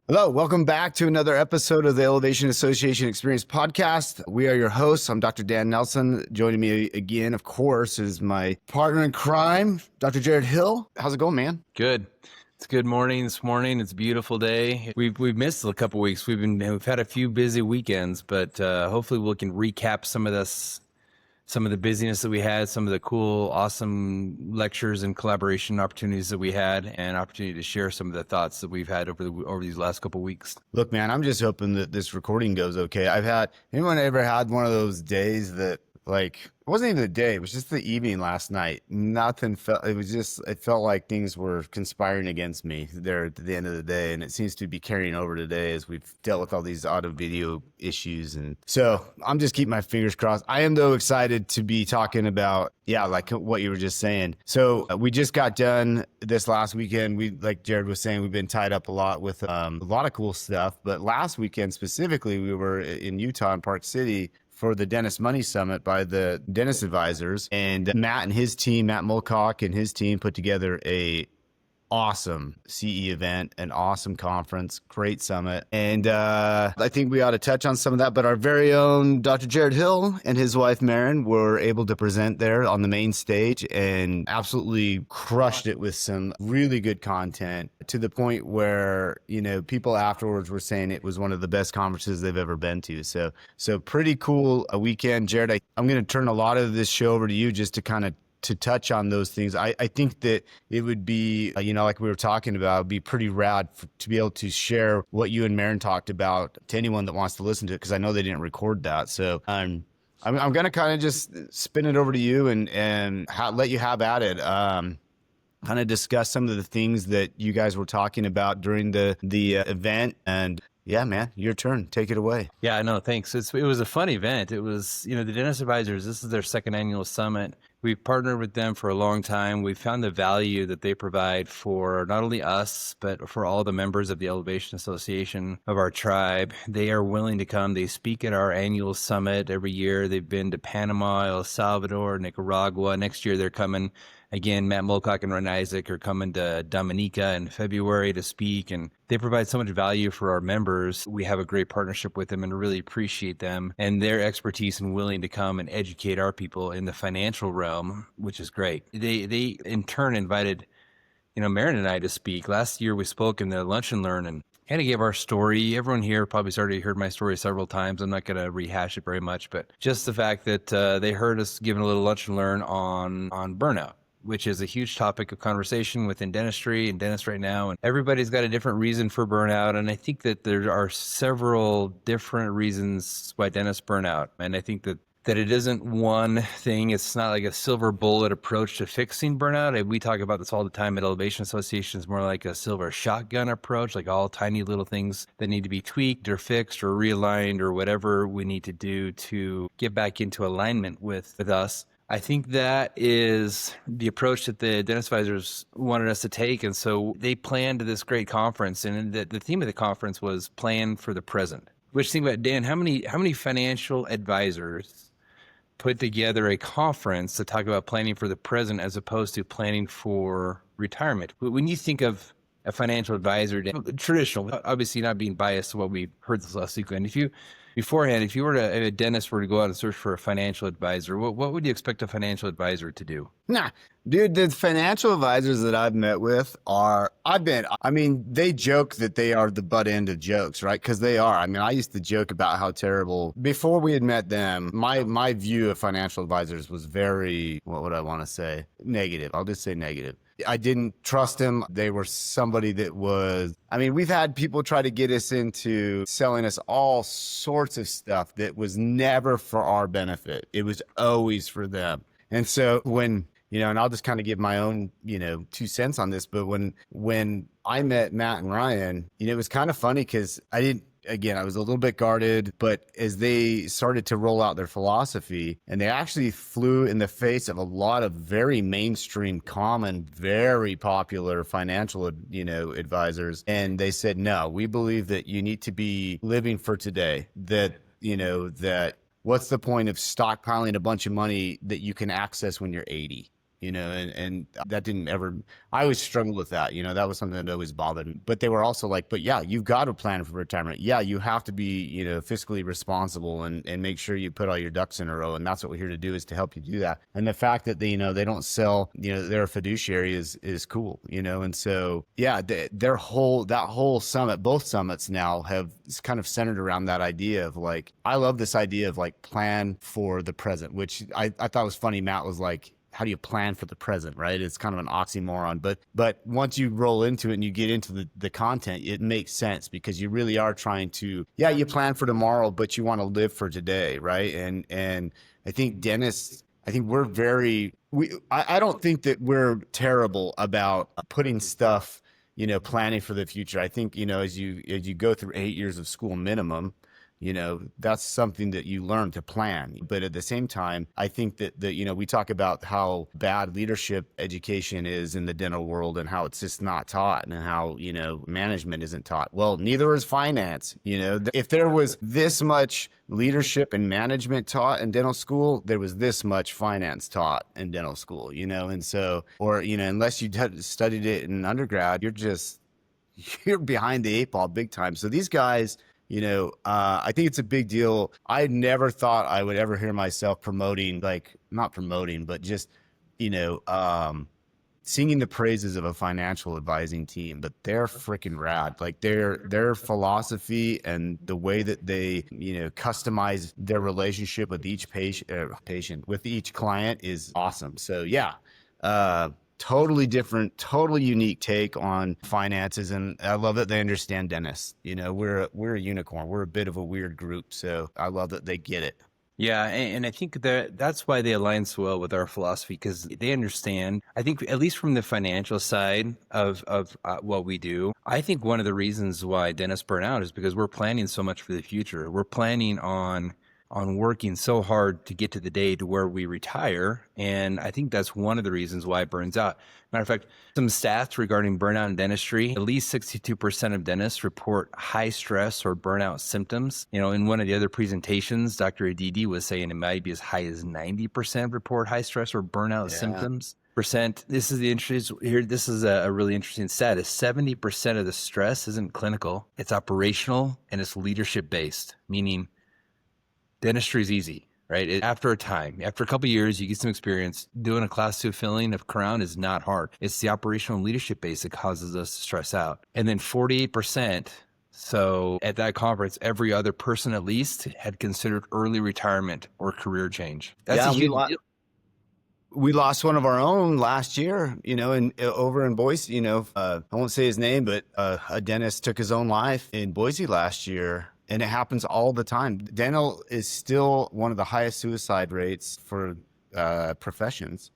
Hello, welcome back to another episode of the Elevation Association Experience Podcast. We are your hosts. I'm Dr. Dan Nelson. Joining me again, of course, is my partner in crime, Dr. Jared Hill. How's it going, man? Good. It's good morning this morning. It's a beautiful day. We've missed a couple weeks. We've had a few busy weekends, but hopefully we can recap some of the busyness that we had, some of the cool, awesome lectures and collaboration opportunities that we had, and opportunity to share some of the thoughts that we've had over these last couple of weeks. Look, man, I'm just hoping that this recording goes okay. Anyone ever had one of those days that, like, it wasn't even the day, it was just the evening last night. It felt like things were conspiring against me there at the end of the day. And it seems to be carrying over today as we've dealt with all these audio video issues. And so I'm just keeping my fingers crossed. I am, though, excited to be talking about, like what you were just saying. So we just got done this last weekend. Like Jared was saying, we've been tied up a lot with a lot of cool stuff. But last weekend specifically, we were in Utah in Park City for the Dentist Money Summit by the Dentist Advisors, and Matt Mulcock and his team put together a awesome CE event, an awesome conference, great summit. And I think we ought to touch on some of that, but our very own Dr. Jared Hill and his wife, Maren, were able to present there on the main stage and absolutely crushed it with some really good content to the point where, people afterwards were saying it was one of the best conferences they've ever been to. So pretty cool a weekend. Jared, I'm going to turn a lot of this show over to you just to kind of to touch on those things. I think that it would be, like we were talking about, it'd be pretty rad to be able to share what you and Maren talked about to anyone that wants to listen to it, because I know they didn't record that. So I'm going to kind of just spin it over to you and let you have at it. Kind of discuss some of the things that you guys were talking about during the event. And yeah, man, your turn. Take it away. Yeah, no, thanks. It was a fun event. It was, the Dentist Advisors, this is their second annual summit. We've partnered with them for a long time. We found the value that they provide for not only us, but for all the members of the Elevation Association of our tribe. They are willing to come. They speak at our annual summit every year. They've been to Panama, El Salvador, Nicaragua. Next year they're coming. Again, Matt Mulcock and Ron Isaac are coming to Dominica in February to speak, and they provide so much value for our members. We have a great partnership with them and really appreciate them and their expertise and willing to come and educate our people in the financial realm, which is great. They in turn invited, Maren and I to speak. Last year we spoke in the Lunch and Learn and kind of gave our story. Everyone here probably has already heard my story several times. I'm not going to rehash it very much, but just the fact that they heard us giving a little Lunch and Learn on burnout, which is a huge topic of conversation within dentistry and dentists right now. And everybody's got a different reason for burnout. And I think that there are several different reasons why dentists burn out. And I think that it isn't one thing. It's not like a silver bullet approach to fixing burnout. We talk about this all the time at Elevation Association. It's more like a silver shotgun approach, like all tiny little things that need to be tweaked or fixed or realigned or whatever we need to do to get back into alignment with us. I think that is the approach that the Dentist Advisors wanted us to take. And so they planned this great conference. And the theme of the conference was plan for the present. Which, think about, Dan, how many financial advisors put together a conference to talk about planning for the present as opposed to planning for retirement? When you think of a financial advisor, traditional, obviously not being biased to what we heard this last weekend, if a dentist were to go out and search for a financial advisor, what would you expect a financial advisor to do? Nah, dude, the financial advisors that I've met with they joke that they are the butt end of jokes, right? Because they are. I used to joke about how terrible, before we had met them, my view of financial advisors was very, what would I want to say? Negative. I'll just say negative. I didn't trust them. They were somebody that we've had people try to get us into selling us all sorts of stuff that was never for our benefit. It was always for them. And so when, and I'll just kind of give my own, 2 cents on this, but when I met Matt and Ryan, it was kind of funny because I was a little bit guarded, but as they started to roll out their philosophy, and they actually flew in the face of a lot of very mainstream, common, very popular financial, advisors. And they said, no, we believe that you need to be living for today, that what's the point of stockpiling a bunch of money that you can access when you're 80? and that didn't ever, I always struggled with that. That was something that always bothered me. But they were also like, but yeah, you've got to plan for retirement. Yeah, you have to be, fiscally responsible and make sure you put all your ducks in a row. And that's what we're here to do, is to help you do that. And the fact that they don't sell, they're a fiduciary is cool, and so, yeah, that whole summit, both summits now have kind of centered around that idea of like, I love this idea of like plan for the present, which I thought was funny. Matt was like, how do you plan for the present, right? It's kind of an oxymoron, but once you roll into it and you get into the content, it makes sense, because you really are trying to, yeah, you plan for tomorrow, but you want to live for today, right? And I think dentists, I think we're I don't think that we're terrible about putting stuff, planning for the future. I think, as you go through 8 years of school minimum, that's something that you learn to plan. But at the same time, I think that we talk about how bad leadership education is in the dental world and how it's just not taught, and how, management isn't taught. Well, neither is finance. If there was this much leadership and management taught in dental school, there was this much finance taught in dental school, and so, or, unless you studied it in undergrad, you're behind the eight ball big time. So these guys, I think it's a big deal. I never thought I would ever hear myself promoting, like, not promoting, but just, singing the praises of a financial advising team. But they're freaking rad. Like, their philosophy and the way that they, customize their relationship with each patient, with each client, is awesome. So yeah, totally different, totally unique take on finances. And I love that they understand dentists. We're a unicorn. We're a bit of a weird group. So I love that they get it. Yeah, and I think that's why they align so well with our philosophy, because they understand. I think, at least from the financial side of what we do, I think one of the reasons why dentists burn out is because we're planning so much for the future. We're planning on working so hard to get to the day to where we retire. And I think that's one of the reasons why it burns out. Matter of fact, some stats regarding burnout in dentistry: at least 62% of dentists report high stress or burnout symptoms. In one of the other presentations, Dr. Aditi was saying it might be as high as 90% report high stress or burnout symptoms. This is the interest here. This is a really interesting stat: is 70% of the stress isn't clinical, it's operational, and it's leadership based, meaning dentistry is easy, right? After a couple of years, you get some experience. Doing a class 2 filling of crown is not hard. It's the operational leadership base that causes us to stress out. And then 48%. So at that conference, every other person at least had considered early retirement or career change. That's a huge deal. We lost one of our own last year, over in Boise. I won't say his name, but a dentist took his own life in Boise last year. And it happens all the time. Dental is still one of the highest suicide rates for professions.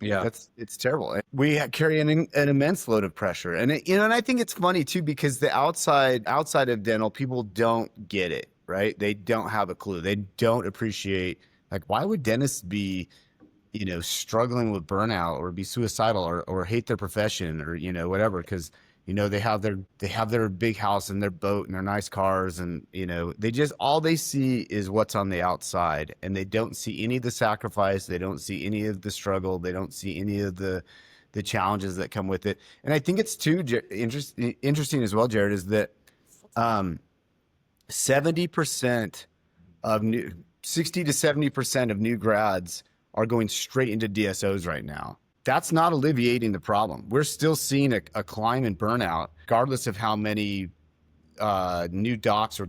Yeah, it's terrible. We carry an immense load of pressure, and and I think it's funny too, because the outside of dental, people don't get it, right? They don't have a clue. They don't appreciate, like, why would dentists be, struggling with burnout or be suicidal or hate their profession or whatever, because they have their big house and their boat and their nice cars, and they just, all they see is what's on the outside, and they don't see any of the sacrifice, they don't see any of the struggle, they don't see any of the challenges that come with it. And I think it's too interesting as well, Jared, is that 70% of 60 to 70% of new grads are going straight into DSOs right now. That's not alleviating the problem. We're still seeing a climb in burnout, regardless of how many new docs or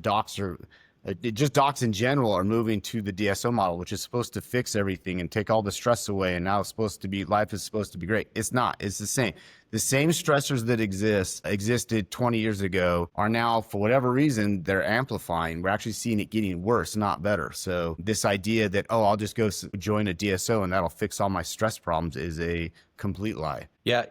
just docs in general are moving to the DSO model, which is supposed to fix everything and take all the stress away. And now life is supposed to be great. It's not. It's the same. The same stressors that existed 20 years ago are now, for whatever reason, they're amplifying. We're actually seeing it getting worse, not better. So this idea that, I'll just go join a DSO and that'll fix all my stress problems, is a complete lie. Yeah,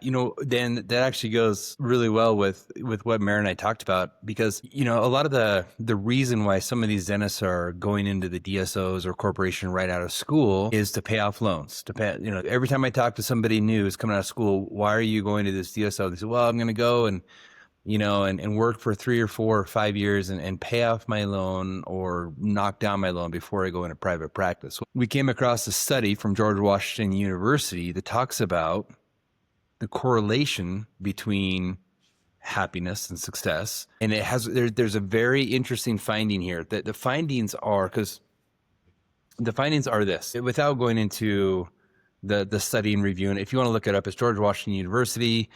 Dan, that actually goes really well with what Mary and I talked about, because, a lot of the reason why some of these dentists are going into the DSOs or corporation right out of school is to pay off loans. Every time I talk to somebody new who's coming out of school, why are you going to this DSO? They say, well, I'm going to go and and work for 3 or 4 or 5 years and pay off my loan or knock down my loan before I go into private practice. We came across a study from George Washington University that talks about the correlation between happiness and success. And there's a very interesting finding here that the findings are this, without going into the study and review. And if you want to look it up, it's George Washington University.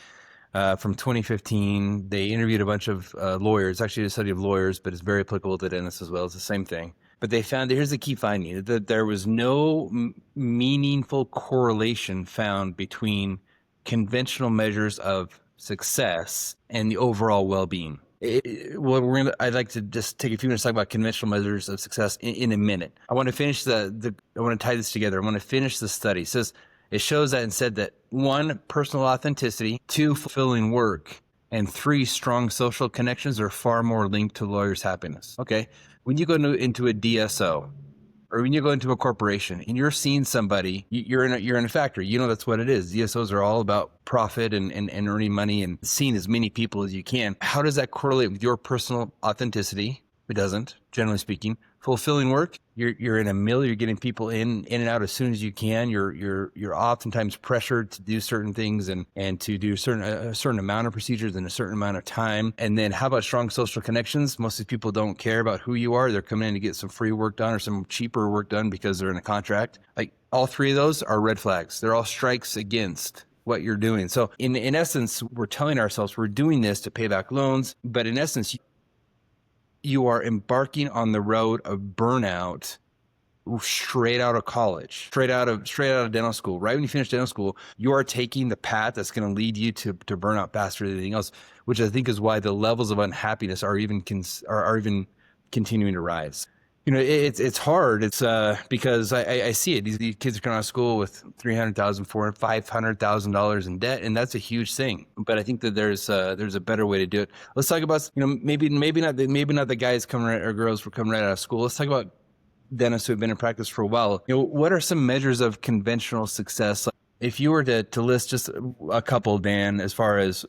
From 2015, they interviewed a bunch of lawyers, actually a study of lawyers, but it's very applicable to dentists as well. It's the same thing. But they found, here's the key finding, that there was no meaningful correlation found between conventional measures of success and the overall well-being. I'd like to just take a few minutes to talk about conventional measures of success in a minute. I want to finish I want to tie this together. I want to finish the study. It shows that instead that 1, personal authenticity, 2, fulfilling work, and 3, strong social connections are far more linked to lawyers' happiness. Okay. When you go into a DSO or when you go into a corporation and you're seeing somebody, you're in a factory, that's what it is. DSOs are all about profit and earning money and seeing as many people as you can. How does that correlate with your personal authenticity? It doesn't, generally speaking. Fulfilling work, you're in a mill, you're getting people in and out as soon as you can. You're oftentimes pressured to do certain things and to do a certain amount of procedures in a certain amount of time. And then how about strong social connections? Most of the people don't care about who you are. They're coming in to get some free work done or some cheaper work done because they're in a contract. Like, all 3 of those are red flags. They're all strikes against what you're doing. So in essence, we're telling ourselves we're doing this to pay back loans, but in essence, you are embarking on the road of burnout straight out of college, straight out of dental school. Right when you finish dental school, you are taking the path that's going to lead you to burnout faster than anything else, which I think is why the levels of unhappiness are even continuing to rise. It's hard. It's because I see it. These kids are coming out of school with $300,000, $400,000, $500,000 in debt, and that's a huge thing. But I think that there's a better way to do it. Let's talk about maybe not the guys coming right, or girls who coming right out of school. Let's talk about dentists who have been in practice for a while. What are some measures of conventional success? If you were to list just a couple, Dan, as far as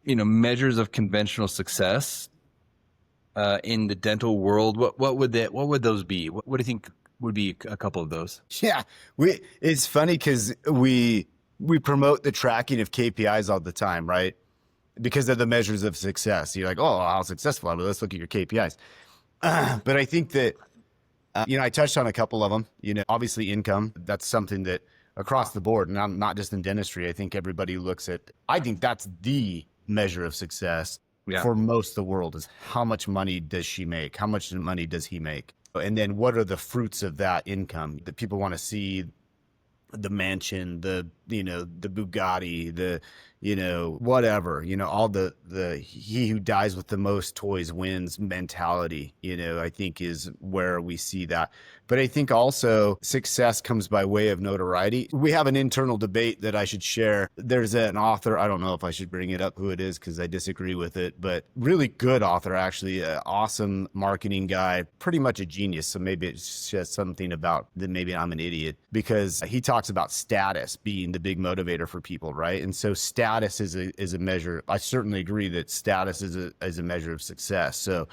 measures of conventional success in the dental world, what would those be? What do you think would be a couple of those? Yeah, it's funny because we promote the tracking of KPIs all the time, right? Because they're the measures of success. You're like, oh, how successful am I? Let's look at your KPIs. But I think that I touched on a couple of them. Obviously income. That's something that across the board, and I'm not just in dentistry. I think everybody looks at. I think that's the measure of success. Yeah. For most of the world is how much money does she make? How much money does he make? And then what are the fruits of that income that people want to see? The mansion, the Bugatti, whatever, all the he who dies with the most toys wins mentality, I think is where we see that. But I think also success comes by way of notoriety. We have an internal debate that I should share. There's an author, I don't know if I should bring it up who it is because I disagree with it, but really good author, actually, an awesome marketing guy, pretty much a genius. So maybe it's just something about that. Maybe I'm an idiot because he talks about status being the big motivator for people, right? And so status is a measure. I certainly agree that status is a measure of success. So,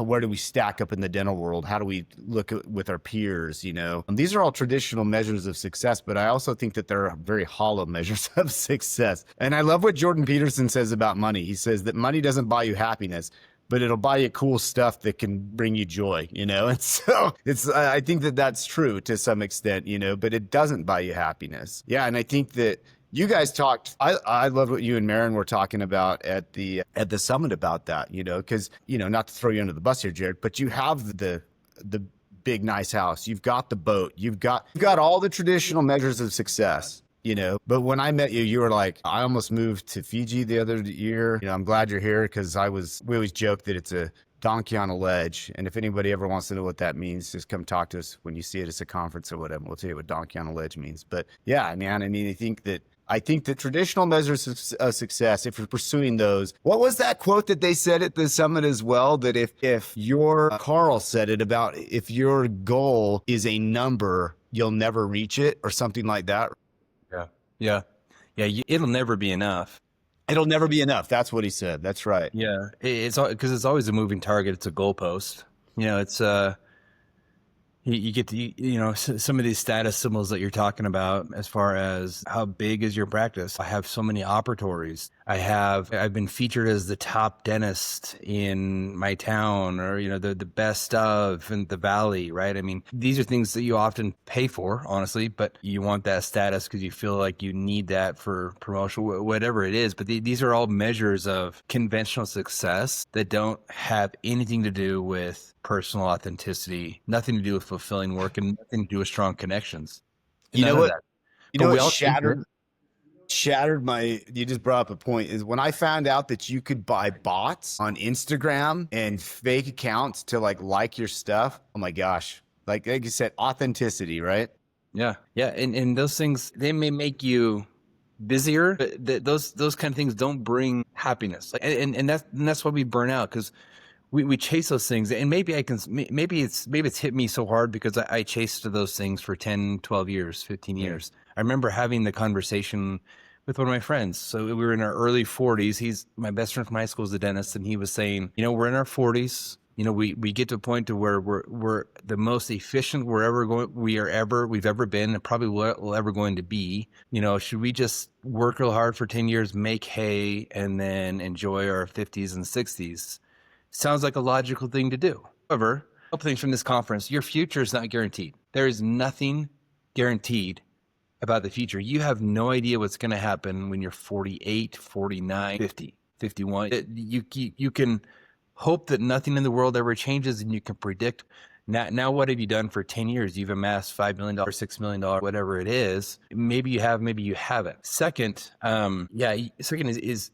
where do we stack up in the dental world? How do we look with our peers? These are all traditional measures of success, but I also think that they're very hollow measures of success. And I love what Jordan Peterson says about money. He says that money doesn't buy you happiness, but it'll buy you cool stuff that can bring you joy, And so I think that that's true to some extent, but it doesn't buy you happiness. Yeah. And I think that you guys talked, I love what you and Marin were talking about at the summit about that, because, not to throw you under the bus here, Jared, but you have the big, nice house. You've got the boat. You've got all the traditional measures of success. But when I met you, you were like, I almost moved to Fiji the other year. I'm glad you're here because we always joke that it's a donkey on a ledge. And if anybody ever wants to know what that means, just come talk to us when you see it at a conference or whatever. We'll tell you what donkey on a ledge means. But yeah, man, I think that traditional measures of success, if you're pursuing those, what was that quote that they said at the summit as well? That if Carl said it about if your goal is a number, you'll never reach it or something like that. Yeah. It'll never be enough. It'll never be enough. That's what he said. That's right. Yeah, it's because it's always a moving target. It's a goalpost. It's you get to some of these status symbols that you're talking about as far as how big is your practice. I have so many operatories. I've been featured as the top dentist in my town, or the best of in the valley, right? I mean, these are things that you often pay for, honestly, but you want that status because you feel like you need that for promotion, whatever it is. But these are all measures of conventional success that don't have anything to do with personal authenticity, nothing to do with fulfilling work, and nothing to do with strong connections. You know None of what? that. You But know we what all think that- shattered my, you just brought up a point, is when I found out that you could buy bots on Instagram and fake accounts to like your stuff. Oh my gosh. Like you said, authenticity, right? Yeah, yeah, and those things, they may make you busier, but those kind of things don't bring happiness. And that's why we burn out, because we chase those things. And maybe it's hit me so hard because I chased those things for 10, 12 years, 15 years. I remember having the conversation with one of my friends. So we were in our early 40s. He's my best friend from high school is a dentist, and he was saying, we're in our 40s. We get to a point to where we're the most efficient we've ever been, and probably will ever going to be. Should we just work real hard for 10 years, make hay, and then enjoy our 50s and 60s? Sounds like a logical thing to do. However, a couple things from this conference: your future is not guaranteed. There is nothing guaranteed about the future. You have no idea what's going to happen when you're 48, 49, 50, 51. You can hope that nothing in the world ever changes, and you can predict. Now what have you done for 10 years? You've amassed $5 million, $6 million, whatever it is. Maybe you have, maybe you haven't. Second, is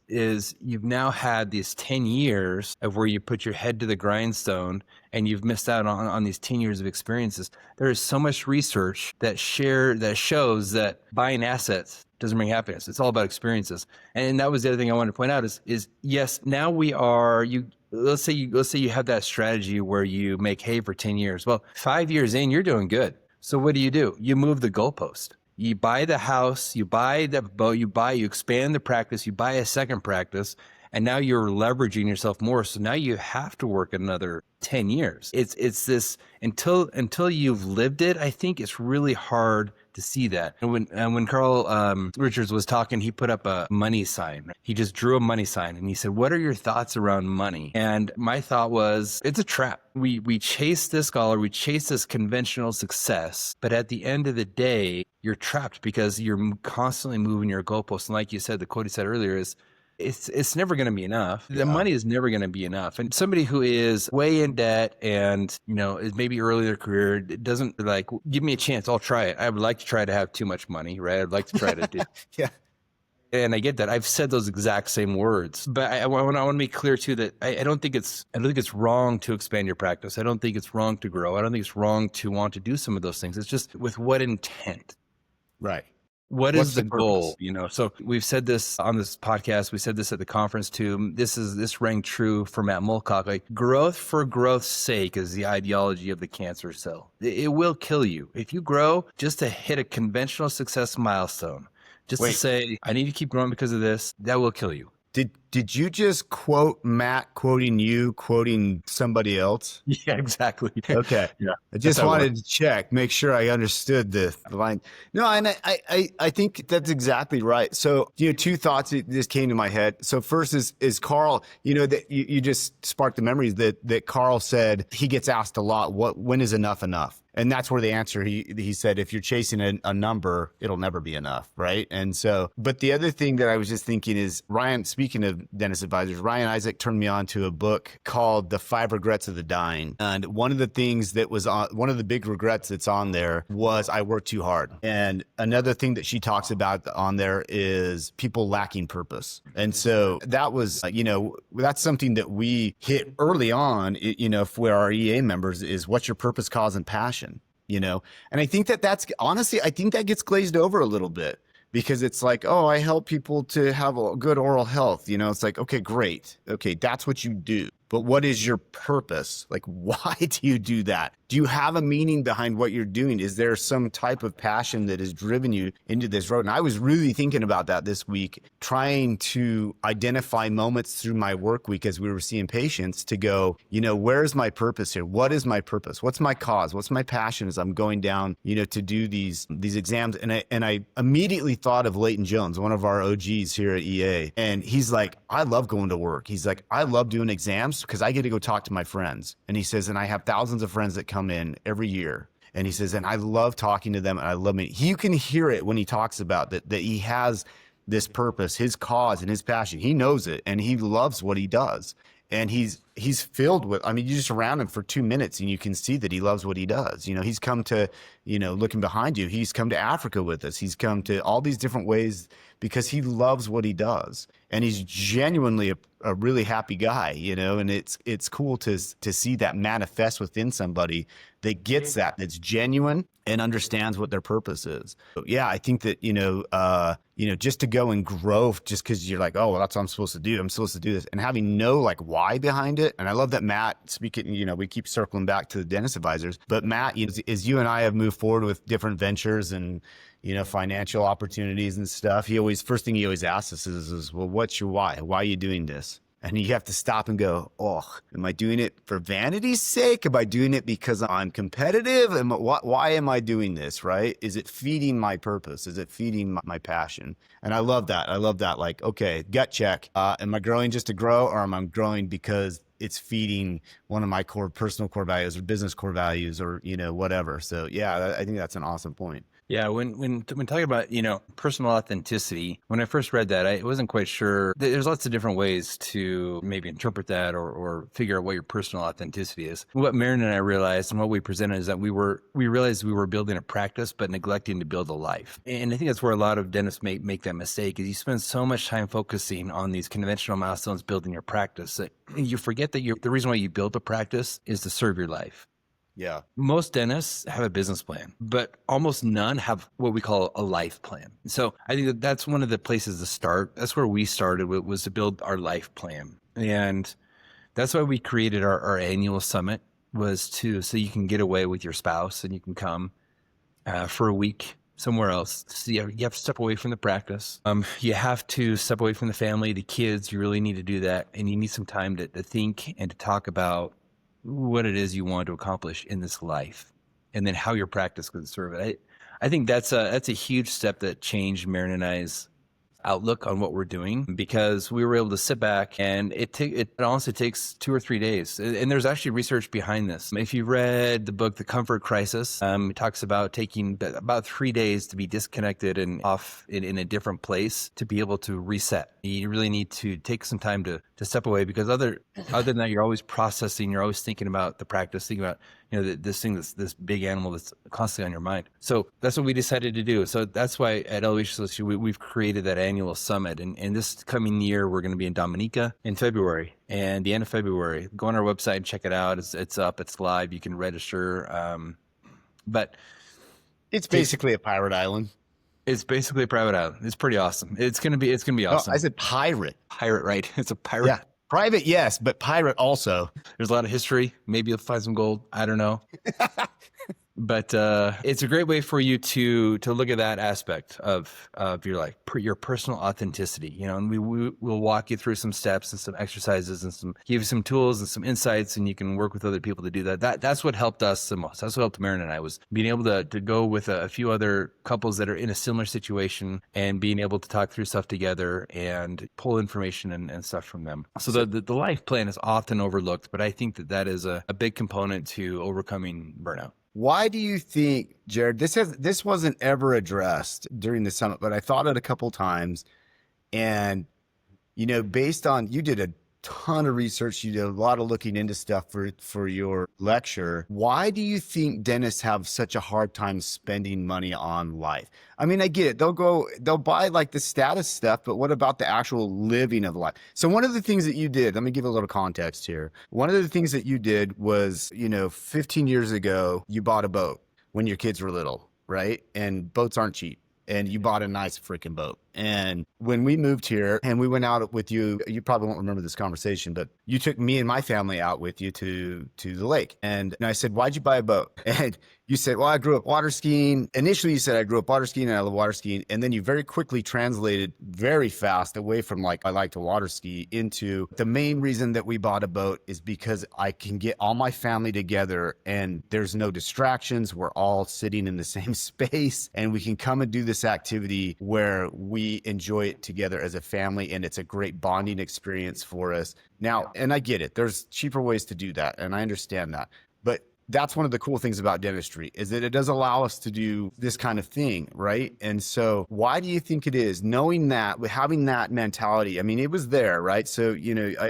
you've now had these 10 years of where you put your head to the grindstone, and you've missed out on these 10 years of experiences. There is so much research that shows that buying assets doesn't bring happiness. It's all about experiences. And that was the other thing I wanted to point out is yes, now let's say you have that strategy where you make hay for 10 years. Well, 5 years in, you're doing good. So what do? You move the goalpost. You buy the house, you buy the boat, you expand the practice, you buy a second practice, and now you're leveraging yourself more. So now you have to work another 10 years. It's this until you've lived it. I think it's really hard to see that. And when Carl Richards was talking, he put up a money sign. He just drew a money sign, and he said, "What are your thoughts around money?" And my thought was, it's a trap. We chase this dollar, we chase this conventional success, but at the end of the day, you're trapped because you're constantly moving your goalposts. And like you said, the quote he said earlier is, it's never going to be enough. The money is never going to be enough. And somebody who is way in debt and, is maybe early in their career, doesn't give me a chance. I'll try it. I would like to try to have too much money, right? I'd like to try to do. Yeah. And I get that. I've said those exact same words, but I want to make clear too that I don't think it's wrong to expand your practice. I don't think it's wrong to grow. I don't think it's wrong to want to do some of those things. It's just with what intent. Right. What What's is the the goal? purpose? So we've said this on this podcast. We said this at the conference too. This rang true for Matt Mulcock. Like, growth for growth's sake is the ideology of the cancer cell. It will kill you if you grow just to hit a conventional success milestone. Just to say, I need to keep growing because of this. That will kill you. Did you just quote Matt quoting you, quoting somebody else? Yeah, exactly. Okay. Yeah. I just wanted to check, make sure I understood the line. No, and I think that's exactly right. So, two thoughts that just came to my head. So first is Carl, that you just sparked the memories that Carl said he gets asked a lot, when is enough enough? And that's where the answer, he said, if you're chasing a number, it'll never be enough, right? And so, but the other thing that I was just thinking is, Ryan, speaking of dentist advisors, Ryan Isaac turned me on to a book called The 5 Regrets of the Dying. And one of the things that was one of the big regrets that's on there was I worked too hard. And another thing that she talks about on there is people lacking purpose. And so that was, that's something that we hit early on, for our EA members, is what's your purpose, cause, and passion? And I think that's honestly, I think that gets glazed over a little bit, because it's like, oh, I help people to have a good oral health. It's like, okay, great. Okay, that's what you do. but what is your purpose? Like, why do you do that? Do you have a meaning behind what you're doing? Is there some type of passion that has driven you into this road? And I was really thinking about that this week, trying to identify moments through my work week as we were seeing patients to go, where's my purpose here? What is my purpose? What's my cause? What's my passion as I'm going down, to do these exams? And I immediately thought of Leighton Jones, one of our OGs here at EA. And he's like, I love going to work. He's like, I love doing exams because I get to go talk to my friends. And he says, and I have thousands of friends that come in every year. And he says, and I love talking to them and I love me. You can hear it when he talks about that he has this purpose, his cause and his passion. He knows it and he loves what he does. And he's filled with, you just surround him for 2 minutes and you can see that he loves what he does. He's come to, looking behind you, he's come to Africa with us. He's come to all these different ways because he loves what he does. And he's genuinely a really happy guy, and it's cool to see that manifest within somebody that gets that's genuine and understands what their purpose is. So, yeah, I think that, just to go and grow just because you're like, oh, well, that's what I'm supposed to do. I'm supposed to do this. And having no like why behind it. And I love that Matt speaking, we keep circling back to the dentist advisors, but Matt, as you and I have moved forward with different ventures and, financial opportunities and stuff, first thing he always asks us is, well, what's your why? Why are you doing this? And you have to stop and go, oh, am I doing it for vanity's sake? Am I doing it because I'm competitive? Why am I doing this, right? Is it feeding my purpose? Is it feeding my passion? And I love that. Like, okay, gut check. Am I growing just to grow, or am I growing because it's feeding one of my personal core values or business core values or, whatever. So yeah, I think that's an awesome point. Yeah, when talking about, personal authenticity, when I first read that, I wasn't quite sure. There's lots of different ways to maybe interpret that or figure out what your personal authenticity is. What Marin and I realized and what we presented is that we realized we were building a practice but neglecting to build a life. And I think that's where a lot of dentists make that mistake, is you spend so much time focusing on these conventional milestones building your practice that you forget that the reason why you build a practice is to serve your life. Yeah. Most dentists have a business plan, but almost none have what we call a life plan. So I think that's one of the places to start. That's where we started, was to build our life plan. And that's why we created our annual summit, so you can get away with your spouse and you can come for a week somewhere else. So you have to step away from the practice. You have to step away from the family, the kids. You really need to do that. And you need some time to think and to talk about what it is you want to accomplish in this life, and then how your practice could serve it. I think that's a huge step that changed Marin and I's outlook on what we're doing, because we were able to sit back, and it honestly takes 2 or 3 days. And there's actually research behind this. If you read the book, The Comfort Crisis, it talks about taking about 3 days to be disconnected and off in a different place to be able to reset. You really need to take some time to step away, because other than that, you're always processing, you're always thinking about the practice, thinking about, this thing, this big animal that's constantly on your mind. So that's what we decided to do. So that's why at Elevation Solutions, we've created that annual summit. And this coming year, we're going to be in Dominica in February, and the end of February. Go on our website and check it out. It's up, it's live. You can register. But it's basically a pirate island. It's basically a private island. It's pretty awesome. It's gonna be awesome. Oh, I said pirate. Pirate, right? It's a pirate. Yeah. Private, yes, but pirate also. There's a lot of history. Maybe you'll find some gold. I don't know. But it's a great way for you to look at that aspect of your life, your personal authenticity. And we'll walk you through some steps and some exercises and give you some tools and some insights, and you can work with other people to do that. That's what helped us the most. That's what helped Marin and I, was being able to go with a few other couples that are in a similar situation and being able to talk through stuff together and pull information and stuff from them. So the life plan is often overlooked, but I think that is a big component to overcoming burnout. Why do you think, Jared, this wasn't ever addressed during the summit, but I thought it a couple times, and, based on, you did a ton of research, you did a lot of looking into stuff for your lecture. Why do you think dentists have such a hard time spending money on life? I mean, I get it. They'll buy like the status stuff, but what about the actual living of life? So one of the things that you did, let me give a little context here. One of the things that you did was, 15 years ago, you bought a boat when your kids were little, right? And boats aren't cheap. And you bought a nice freaking boat. And when we moved here and we went out with you, you probably won't remember this conversation, but you took me and my family out with you to the lake. And I said, why'd you buy a boat? And you said, well, I grew up water skiing. Initially, you said, I grew up water skiing and I love water skiing. And then you very quickly translated very fast away from like, I like to water ski into the main reason that we bought a boat is because I can get all my family together and there's no distractions. We're all sitting in the same space and we can come and do this activity where we enjoy it together as a family. And it's a great bonding experience for us. Now, and I get it. There's cheaper ways to do that. And I understand that. But that's one of the cool things about dentistry is that it does allow us to do this kind of thing, right? And so why do you think it is, knowing that, having that mentality? I mean, it was there, right? So,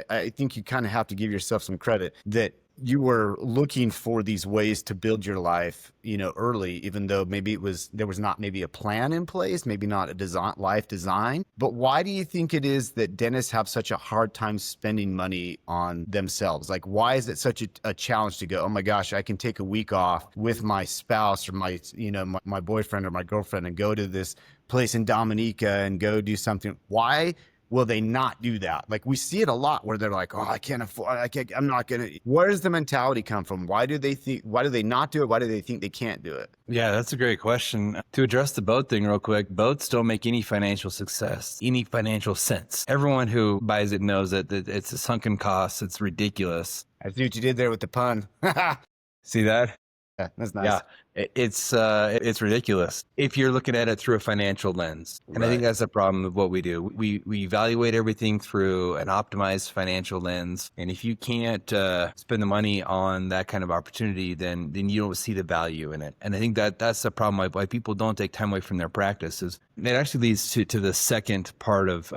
I think you kind of have to give yourself some credit that you were looking for these ways to build your life, early, even though maybe there was not maybe a plan in place, maybe not a life design. But why do you think it is that dentists have such a hard time spending money on themselves? Like, why is it such a challenge to go, oh my gosh, I can take a week off with my spouse or my boyfriend or my girlfriend and go to this place in Dominica and go do something? Why will they not do that? Like, we see it a lot where they're like, oh, I can't afford, I'm not going to. Where does the mentality come from? Why do they not do it? Why do they think they can't do it? Yeah, that's a great question. To address the boat thing real quick, boats don't make any financial success, any financial sense. Everyone who buys it knows that it's a sunken cost. It's ridiculous. I see what you did there with the pun. See that? Yeah, that's nice. Yeah, it's ridiculous if you're looking at it through a financial lens. And I think that's the problem with what we do. We evaluate everything through an optimized financial lens. And if you can't spend the money on that kind of opportunity, then you don't see the value in it. And I think that's the problem why people don't take time away from their practice. Is it actually leads to the second part of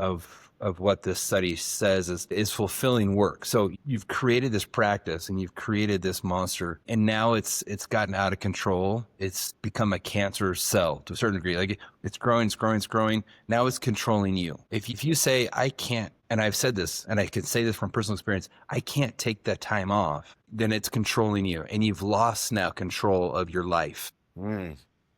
what this study says is fulfilling work. So you've created this practice and you've created this monster, and now it's gotten out of control. It's become a cancer cell to a certain degree. Like it's growing. Now it's controlling you. If you say, I can't, and I've said this, and I can say this from personal experience, I can't take that time off, then it's controlling you, and you've lost now control of your life.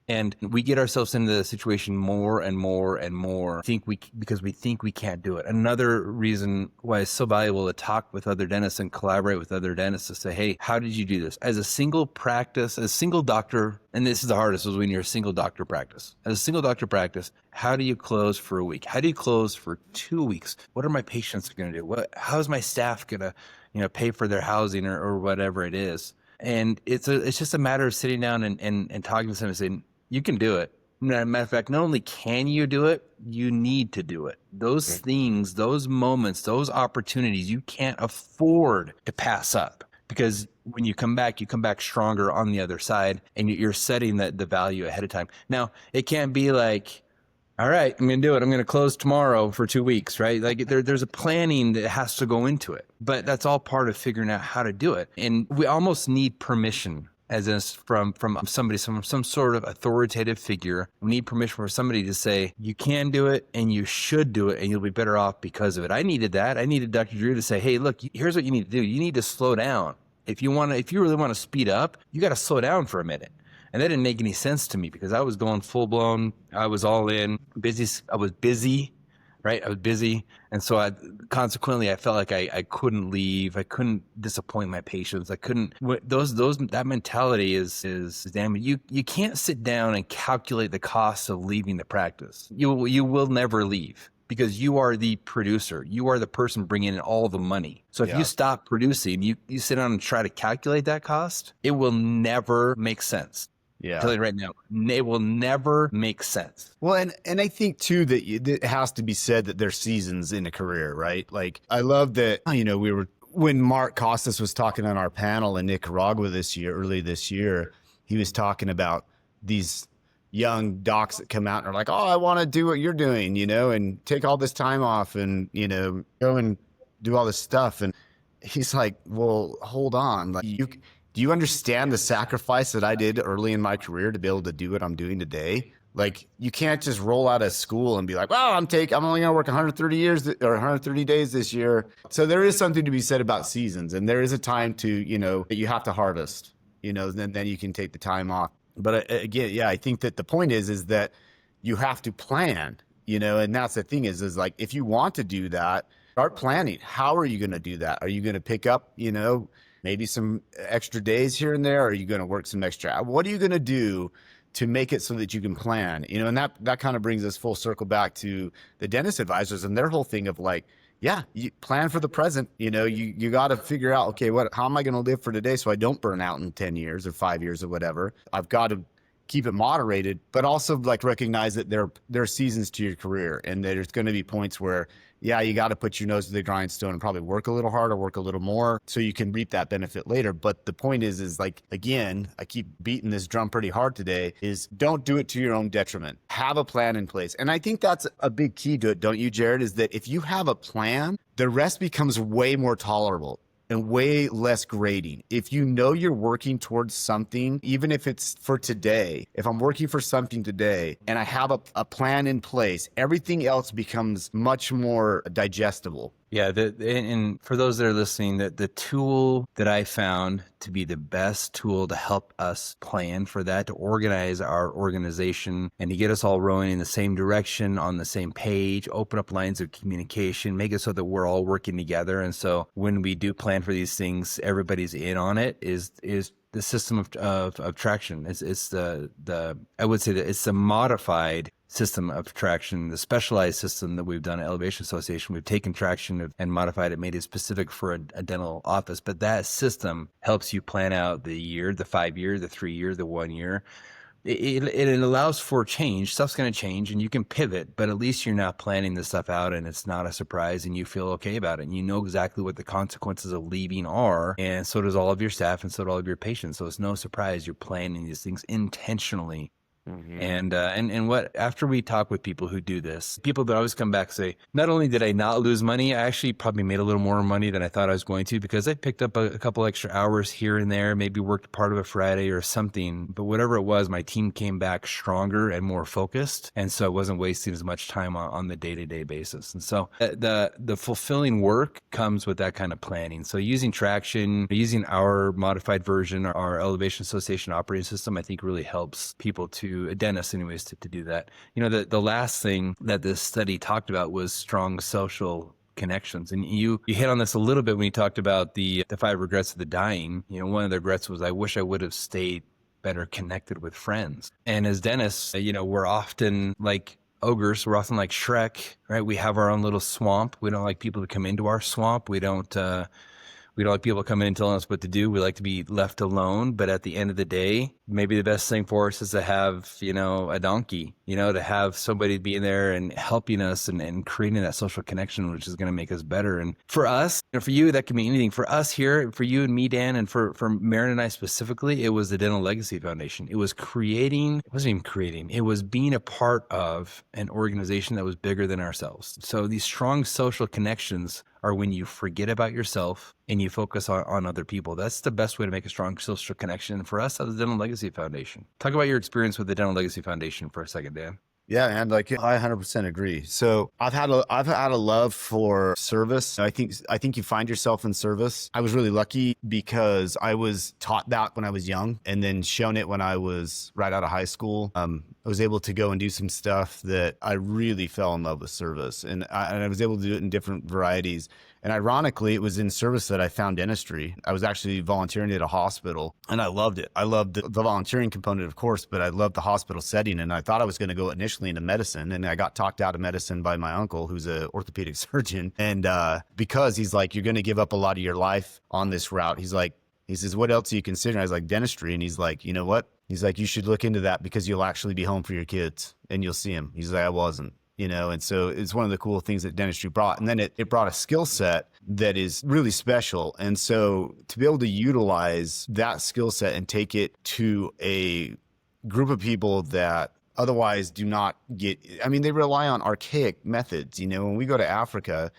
And we get ourselves into the situation more and more and more because we think we can't do it. Another reason why it's so valuable to talk with other dentists and collaborate with other dentists to say, hey, how did you do this? As a single practice, as a single doctor, and this is the hardest, is when you're a single doctor practice. As a single doctor practice, how do you close for a week? How do you close for 2 weeks? What are my patients going to do? How is my staff going to pay for their housing or whatever it is? And it's just a matter of sitting down and talking to them and saying, you can do it. Matter of fact, not only can you do it, you need to do it. Those things, those moments, those opportunities, you can't afford to pass up, because when you come back stronger on the other side, and you're setting the value ahead of time. Now, it can't be like, all right, I'm going to do it. I'm going to close tomorrow for 2 weeks, right? Like there's a planning that has to go into it, but that's all part of figuring out how to do it. And we almost need permission from somebody, some sort of authoritative figure. We need permission from somebody to say, you can do it and you should do it and you'll be better off because of it. I needed that. I needed Dr. Drew to say, hey, look, here's what you need to do. You need to slow down. If you really want to speed up, you got to slow down for a minute. And that didn't make any sense to me because I was going full blown. I was all in, busy. I was busy. Right. I was busy. And so consequently, I felt like I couldn't leave. I couldn't disappoint my patients. I couldn't, that mentality is damn. You can't sit down and calculate the cost of leaving the practice. You will never leave because you are the producer. You are the person bringing in all the money. So if you stop producing, you sit down and try to calculate that cost, it will never make sense. Yeah. I'll tell you right now, it will never make sense. Well, and I think too that it has to be said that there's seasons in a career, right? Like I love that, when Mark Costas was talking on our panel in Nicaragua early this year, he was talking about these young docs that come out and are like, oh, I want to do what you're doing, and take all this time off and, go and do all this stuff. And he's like, well, hold on. Like do you understand the sacrifice that I did early in my career to be able to do what I'm doing today? Like, you can't just roll out of school and be like, well, I'm only going to work 130 years or 130 days this year. So there is something to be said about seasons, and there is a time to, that you have to harvest, then you can take the time off. But again, I think that the point is that you have to plan, and that's the thing is like, if you want to do that, start planning. How are you going to do that? Are you going to pick up, maybe some extra days here and there? Are you going to work some extra? What are you going to do to make it so that you can plan? And that kind of brings us full circle back to the dentist advisors and their whole thing of like, yeah, you plan for the present. You got to figure out, okay, how am I going to live for today so I don't burn out in 10 years or 5 years or whatever? I've got to keep it moderated, but also like recognize that there are seasons to your career, and there's going to be points where, yeah, you got to put your nose to the grindstone and probably work a little harder, work a little more so you can reap that benefit later. But the point is like, again, I keep beating this drum pretty hard today, is don't do it to your own detriment. Have a plan in place. And I think that's a big key to it, don't you, Jared, is that if you have a plan, the rest becomes way more tolerable and way less grating. If you know you're working towards something, even if it's for today, if I'm working for something today and I have a plan in place, everything else becomes much more digestible. Yeah, and for those that are listening, the tool that I found to be the best tool to help us plan for that, to organize our organization and to get us all rowing in the same direction, on the same page, open up lines of communication, make it so that we're all working together. And so when we do plan for these things, everybody's in on it, is the system of traction. It's the I would say that it's the modified system of traction, the specialized system that we've done at Elevation Association. We've taken traction and modified it, made it specific for a dental office. But that system helps you plan out the year, the 5 year, the 3 year, the 1 year. It allows for change. Stuff's going to change and you can pivot, but at least you're not planning this stuff out and it's not a surprise and you feel okay about it. And you know exactly what the consequences of leaving are. And so does all of your staff and so do all of your patients. So it's no surprise you're planning these things intentionally. Mm-hmm. And what, after we talk with people who do this, people that always come back and say, not only did I not lose money, I actually probably made a little more money than I thought I was going to, because I picked up a couple extra hours here and there, maybe worked part of a Friday or something, but whatever it was, my team came back stronger and more focused. And so I wasn't wasting as much time on the day-to-day basis. And so the fulfilling work comes with that kind of planning. So using traction, using our modified version, our Elevation Association operating system, I think really helps people to dentists anyways to do that. The last thing that this study talked about was strong social connections. And you hit on this a little bit when you talked about the 5 regrets of the dying. One of the regrets was, I wish I would have stayed better connected with friends. And as dentists, we're often like ogres. We're often like Shrek, right? We have our own little swamp. We don't like people to come into our swamp. We don't like people coming in and telling us what to do. We like to be left alone. But at the end of the day, maybe the best thing for us is to have, a donkey, to have somebody being there and helping us and creating that social connection, which is going to make us better. And for us, for you, that can be anything. For us here, for you and me, Dan, and for Maren and I specifically, it was the Dental Legacy Foundation. It was it was being a part of an organization that was bigger than ourselves. So these strong social connections are when you forget about yourself and you focus on other people. That's the best way to make a strong social connection. And for us, that was the Dental Legacy Foundation. Talk about your experience with the Dental Legacy Foundation for a second, Dan. Yeah, and like I 100% agree. So I've had a love for service. I think you find yourself in service. I was really lucky because I was taught that when I was young, and then shown it when I was right out of high school. I was able to go and do some stuff that I really fell in love with service, and I was able to do it in different varieties. And ironically, it was in service that I found dentistry. I was actually volunteering at a hospital, and I loved it. I loved the volunteering component, of course, but I loved the hospital setting. And I thought I was going to go initially into medicine, and I got talked out of medicine by my uncle, who's an orthopedic surgeon. And because he's like, you're going to give up a lot of your life on this route. He says, what else are you considering? I was like, dentistry. And he's like, you know what? He's like, you should look into that because you'll actually be home for your kids and you'll see them. He's like, I wasn't. And so it's one of the cool things that dentistry brought. And then it brought a skill set that is really special. And so to be able to utilize that skill set and take it to a group of people that otherwise do not they rely on archaic methods. When we go to Africa,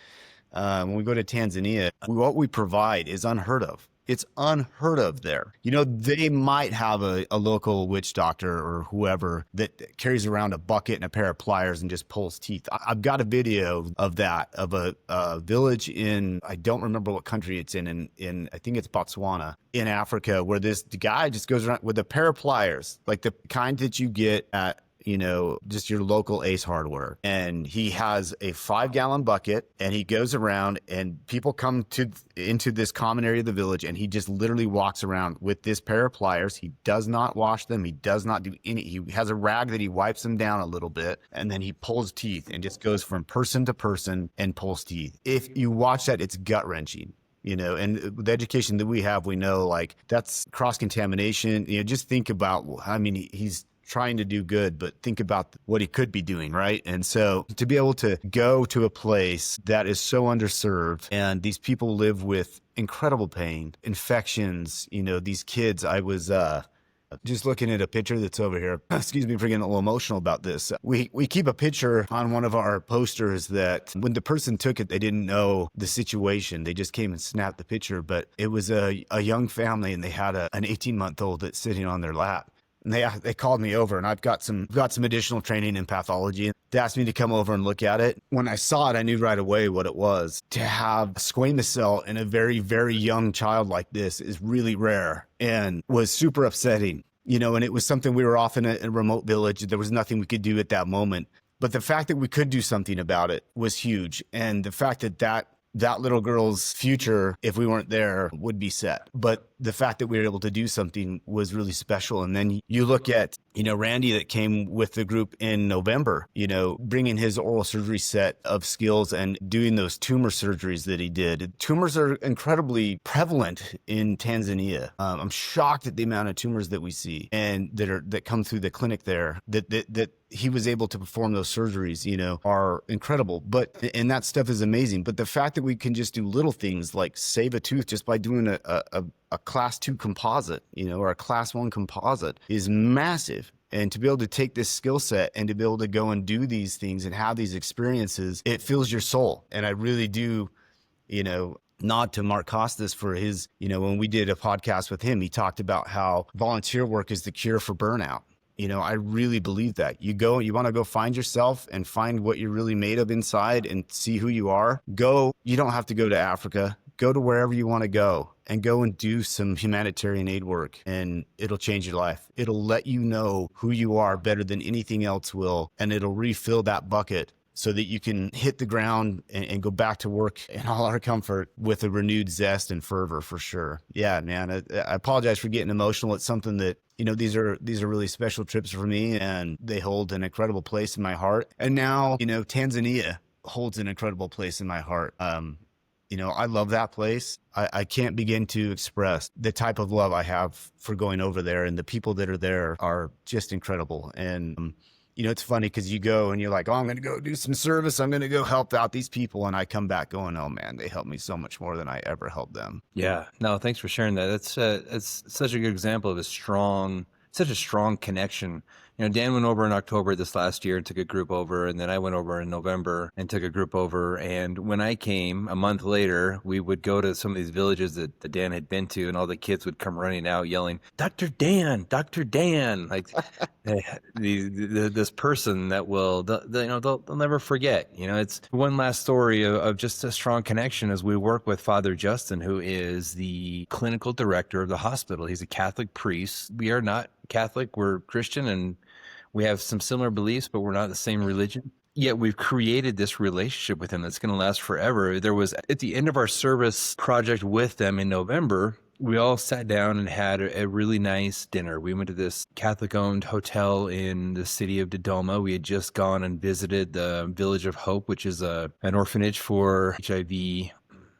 when we go to Tanzania, what we provide is unheard of. It's unheard of there. They might have a local witch doctor or whoever that carries around a bucket and a pair of pliers and just pulls teeth. I've got a video of that, of a village in, I don't remember what country it's in I think it's Botswana in Africa, where the guy just goes around with a pair of pliers, like the kind that you get at just your local Ace Hardware. And he has a 5-gallon bucket, and he goes around, and people come into this common area of the village, and he just literally walks around with this pair of pliers. He does not wash them. He does not do any. He has a rag that he wipes them down a little bit, and then he pulls teeth and just goes from person to person and pulls teeth. If you watch that, it's gut wrenching. And the education that we have, we know like that's cross contamination. Just think about, I mean, he's trying to do good, but think about what he could be doing, right? And so to be able to go to a place that is so underserved, and these people live with incredible pain, infections, these kids, I was just looking at a picture that's over here. Excuse me for getting a little emotional about this. We keep a picture on one of our posters that when the person took it, they didn't know the situation. They just came and snapped the picture. But it was a young family, and they had an 18-month-old that's sitting on their lap. And they called me over, and I've got some additional training in pathology. They asked me to come over and look at it. When I saw it, I knew right away what it was. To have a squamous cell in a very, very young child like this is really rare and was super upsetting. And it was something, we were off in a remote village. There was nothing we could do at that moment. But the fact that we could do something about it was huge. And the fact that little girl's future, if we weren't there, would be set. But the fact that we were able to do something was really special. And then you look at, Randy that came with the group in November, bringing his oral surgery set of skills and doing those tumor surgeries that he did. Tumors are incredibly prevalent in Tanzania. I'm shocked at the amount of tumors that we see and that come through the clinic there, that he was able to perform those surgeries, are incredible. And that stuff is amazing. But the fact that we can just do little things like save a tooth just by doing a class 2 composite, or a class 1 composite is massive. And to be able to take this skill set and to be able to go and do these things and have these experiences, it fills your soul. And I really do, nod to Mark Costas for his, when we did a podcast with him, he talked about how volunteer work is the cure for burnout. I really believe that. You want to go find yourself and find what you're really made of inside and see who you are. You don't have to go to Africa. Go to wherever you want to go and go and do some humanitarian aid work, and it'll change your life. It'll let you know who you are better than anything else will, and it'll refill that bucket so that you can hit the ground and go back to work in all our comfort with a renewed zest and fervor, for sure. Yeah, man, I apologize for getting emotional. It's something that, these are really special trips for me, and they hold an incredible place in my heart. And now, Tanzania holds an incredible place in my heart. I love that place. I can't begin to express the type of love I have for going over there, and the people that are there are just incredible. And, it's funny because you go and you're like, oh, I'm going to go do some service. I'm going to go help out these people. And I come back going, oh man, they helped me so much more than I ever helped them. Yeah. No, thanks for sharing that. It's such a good example of such a strong connection. Dan went over in October this last year and took a group over, and then I went over in November and took a group over. And when I came a month later, we would go to some of these villages that Dan had been to, and all the kids would come running out yelling, Dr. Dan, Dr. Dan, like this person that they'll never forget. It's one last story of just a strong connection as we work with Father Justin, who is the clinical director of the hospital. He's a Catholic priest. We are not Catholic, we're Christian, and we have some similar beliefs, but we're not the same religion. Yet we've created this relationship with him that's going to last forever. There was, at the end of our service project with them in November, we all sat down and had a really nice dinner. We went to this Catholic-owned hotel in the city of Dodoma. We had just gone and visited the Village of Hope, which is an orphanage for HIV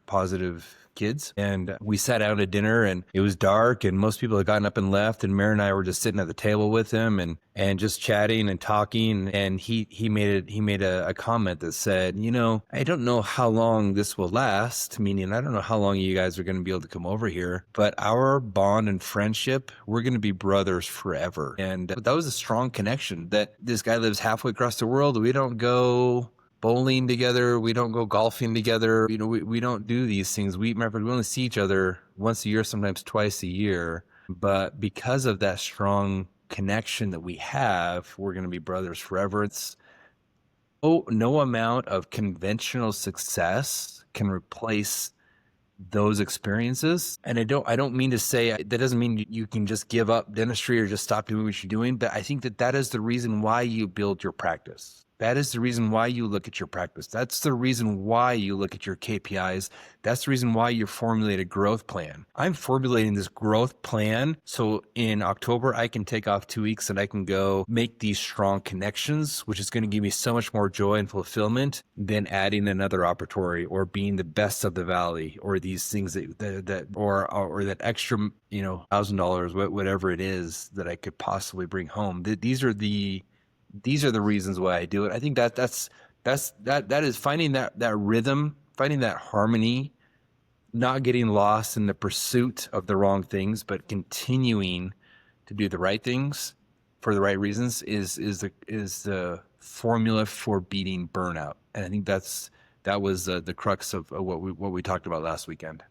positive kids. And we sat down at dinner, and it was dark, and most people had gotten up and left, and Mary and I were just sitting at the table with him and just chatting and talking. And he made a comment that said, I don't know how long this will last, meaning I don't know how long you guys are going to be able to come over here, but our bond and friendship, we're going to be brothers forever. And that was a strong connection, that this guy lives halfway across the world. We don't go bowling together. We don't go golfing together. We don't do these things. We only see each other once a year, sometimes twice a year. But because of that strong connection that we have, we're going to be brothers forever. It's no amount of conventional success can replace those experiences. And I don't mean to say that doesn't mean you can just give up dentistry or just stop doing what you're doing, but I think that that is the reason why you build your practice. That is the reason why you look at your practice. That's the reason why you look at your KPIs. That's the reason why you formulate a growth plan. I'm formulating this growth plan so in October I can take off 2 weeks and I can go make these strong connections, which is going to give me so much more joy and fulfillment than adding another operatory or being the best of the valley or these things or that extra, $1,000, whatever it is that I could possibly bring home. These are the reasons why I do it. I think that is finding that rhythm, finding that harmony, not getting lost in the pursuit of the wrong things, but continuing to do the right things for the right reasons is the formula for beating burnout. And I think that was the crux of what we talked about last weekend.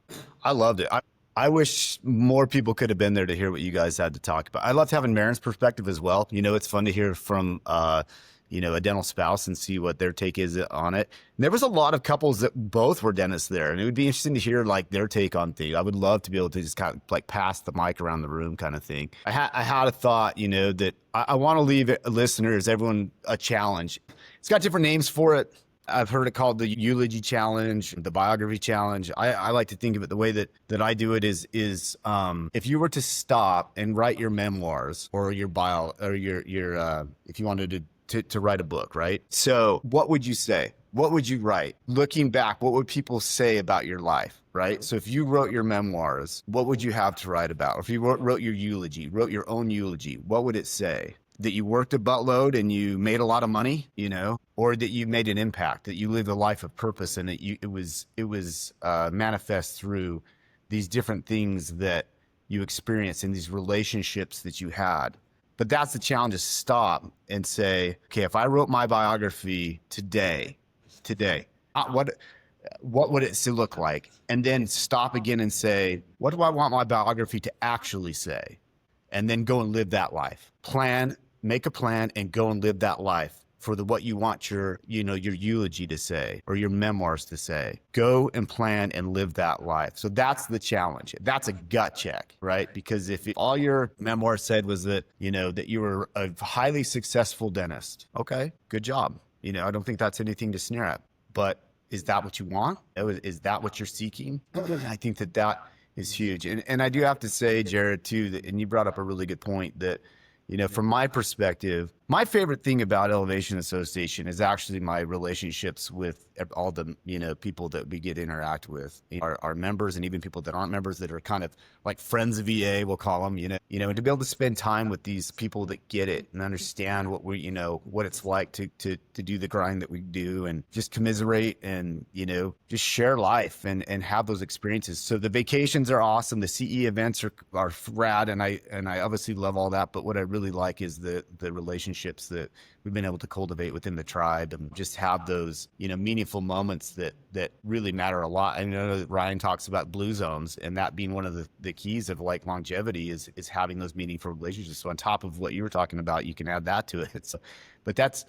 I loved it. I wish more people could have been there to hear what you guys had to talk about. I loved having Marin's perspective as well. It's fun to hear from, a dental spouse and see what their take is on it. And there was a lot of couples that both were dentists there, and it would be interesting to hear like their take on things. I would love to be able to just kind of like pass the mic around the room kind of thing. I had a thought, that I want to leave listeners, everyone, a challenge. It's got different names for it. I've heard it called the eulogy challenge, the biography challenge. I like to think of it the way that I do it is if you were to stop and write your memoirs or your bio or your if you wanted to write a book, right? So what would you say? What would you write? Looking back, what would people say about your life, right? So if you wrote your memoirs, what would you have to write about? Or if you wrote your eulogy, wrote your own eulogy, what would it say? That you worked a buttload and you made a lot of money, or that you made an impact, that you lived a life of purpose, and it was manifest through these different things that you experienced in these relationships that you had. But that's the challenge: is stop and say, okay, if I wrote my biography today, what would it look like? And then stop again and say, what do I want my biography to actually say? And then go and live that life. Make a plan and go and live that life for what you want your eulogy to say or your memoirs to say. Go and plan and live that life. So that's the challenge. That's a gut check, right? Because if all your memoir said was that, that you were a highly successful dentist, okay, good job. I don't think that's anything to sneer at, but is that what you want? Is that what you're seeking? I think that is huge. And I do have to say, Jared, too, and you brought up a really good point that, from my perspective, my favorite thing about Elevation Association is actually my relationships with all the, people that we get to interact with, our members, and even people that aren't members that are kind of like friends of EA, we'll call them, and to be able to spend time with these people that get it and understand what what it's like to do the grind that we do, and just commiserate and, just share life and have those experiences. So the vacations are awesome. The CE events are rad. And I obviously love all that. But what I really like is the relationships that we've been able to cultivate within the tribe and just have those, meaningful moments that really matter a lot. I know that Ryan talks about blue zones, and that being one of the keys of like longevity is having those meaningful relationships. So on top of what you were talking about, you can add that to it. So, but that's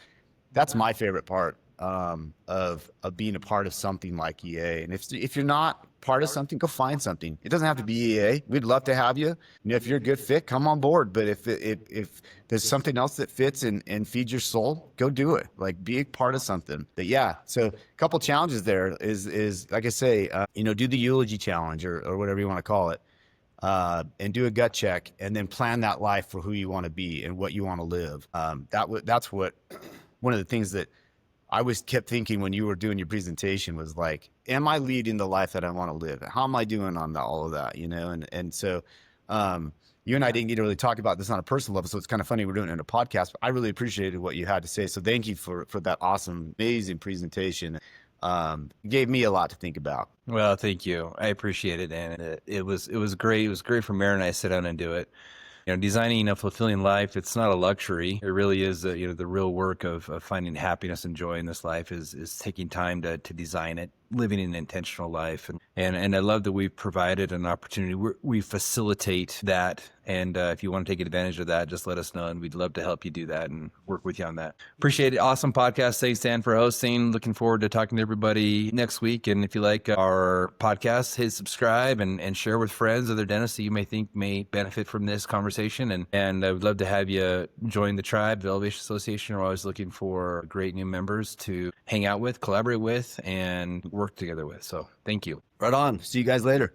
my favorite part of being a part of something like EA. And if you're not part of something, go find something. It doesn't have to be EA. We'd love to have you. If you're a good fit, come on board. But if there's something else that fits and feeds your soul, go do it. Like, be a part of something. But yeah, so a couple challenges there is like I say, do the eulogy challenge or whatever you want to call it. And do a gut check, and then plan that life for who you want to be and what you want to live. That's what one of the things that I always kept thinking when you were doing your presentation was like, am I leading the life that I want to live? How am I doing on all of that? And so you and I didn't get to really talk about this on a personal level, so it's kind of funny we're doing it in a podcast, but I really appreciated what you had to say. So thank you for that awesome, amazing presentation. It gave me a lot to think about. Well, thank you. I appreciate it, and it was great. It was great for Mary and I to sit down and do it. Designing a fulfilling life, it's not a luxury. It really is, the real work of finding happiness and joy in this life is taking time to design it, living an intentional life. And I love that we've provided an opportunity. We facilitate that. And if you want to take advantage of that, just let us know. And we'd love to help you do that and work with you on that. Appreciate it. Awesome podcast. Thanks, Dan, for hosting. Looking forward to talking to everybody next week. And if you like our podcast, hit subscribe and share with friends, other dentists that you may think may benefit from this conversation. And I would love to have you join the tribe, the Elevation Association. We're always looking for great new members to hang out with, collaborate with, and work together with. So thank you. Right on. See you guys later.